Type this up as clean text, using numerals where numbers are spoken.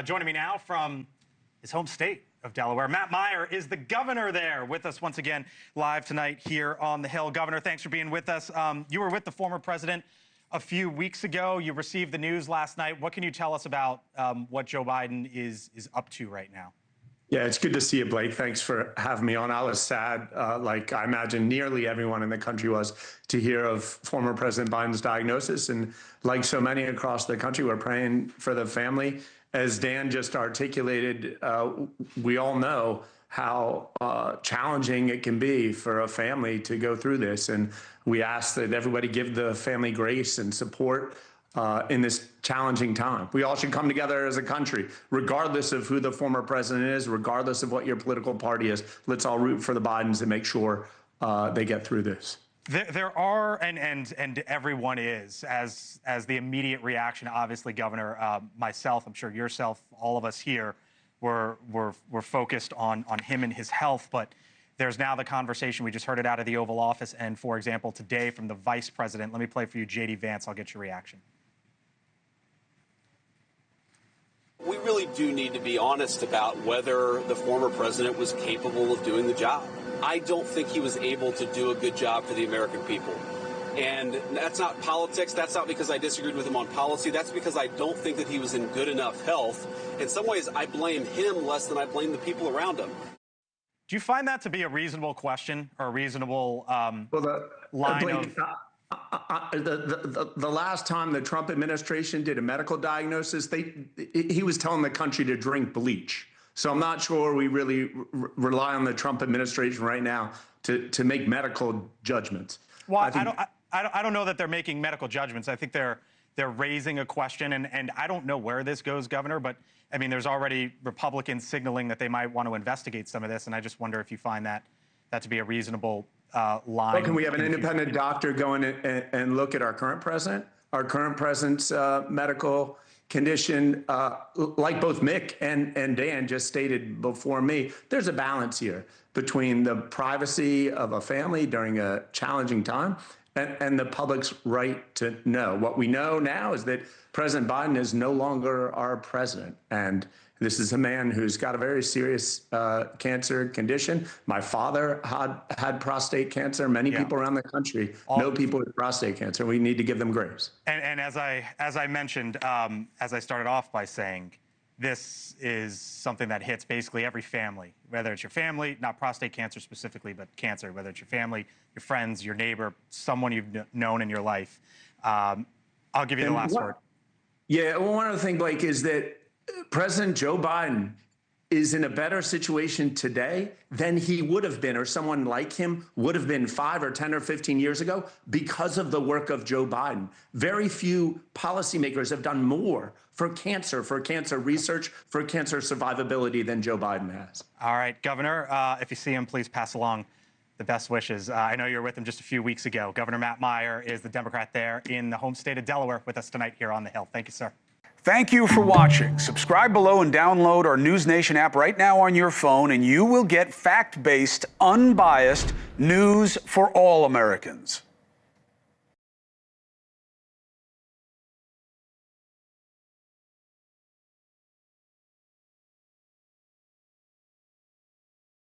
Joining me now from his home state of Delaware, Matt Meyer is the governor there with us once again live tonight here on the Hill. Governor, thanks for being with us. You were with the former president a few weeks ago. You received the news last night. What can you tell us about what Joe Biden is up to right now? Yeah, it's good to see you, Blake. Thanks for having me on. I was sad, like I imagine nearly everyone in the country was, to hear of former President Biden's diagnosis. And like so many across the country, we're praying for the family. As Dan just articulated, we all know how challenging it can be for a family to go through this. And we ask that everybody give the family grace and support in this challenging time. We all should come together as a country, regardless of who the former president is, regardless of what your political party is. Let's all root for the Bidens and make sure they get through this. There are, and everyone is, as the immediate reaction, obviously, Governor, myself, I'm sure yourself, all of us here, we're focused on him and his health, but there's now the conversation. We just heard it out of the Oval Office, and for example, today from the Vice President. Let me play for you J.D. Vance. I'll get your reaction. We really do need to be honest about whether the former president was capable of doing the job. I don't think he was able to do a good job for the American people. And that's not politics. That's not because I disagreed with him on policy. That's because I don't think that he was in good enough health. In some ways, I blame him less than I blame the people around him. Do you find that to be a reasonable question or a reasonable line Blake, the last time the Trump administration did a medical diagnosis, he was telling the country to drink bleach. So I'm not sure we really rely on the Trump administration right now to make medical judgments. Well, I don't know that they're making medical judgments. I think they're raising a question, and I don't know where this goes, Governor, but I mean, there's already Republicans signaling that they might want to investigate some of this, and I just wonder if you find that to be a reasonable line. Well, can we have an independent doctor go in and look at our current president's medical condition? Like both Mick and Dan just stated before me, there's a balance here between the privacy of a family during a challenging time and the public's right to know. What we know now is that President Biden is no longer our president. And this is a man who's got a very serious cancer condition. My father had prostate cancer. Many people around the country know people with prostate cancer. We need to give them grace. And as I mentioned, as I started off by saying, this is something that hits basically every family, whether it's your family, not prostate cancer specifically, but cancer, whether it's your family, your friends, your neighbor, someone you've known in your life. I'll give you the last word. Yeah, well, one other thing, Blake, is that President Joe Biden is in a better situation today than he would have been, or someone like him would have been 5 or 10 or 15 years ago, because of the work of Joe Biden. Very few policymakers have done more for cancer research, for cancer survivability than Joe Biden has. All right, Governor, if you see him, please pass along the best wishes. I know you were with him just a few weeks ago. Governor Matt Meyer is the Democrat there in the home state of Delaware with us tonight here on the Hill. Thank you, sir. Thank you for watching. Subscribe below and download our NewsNation app right now on your phone, and you will get fact-based, unbiased news for all Americans.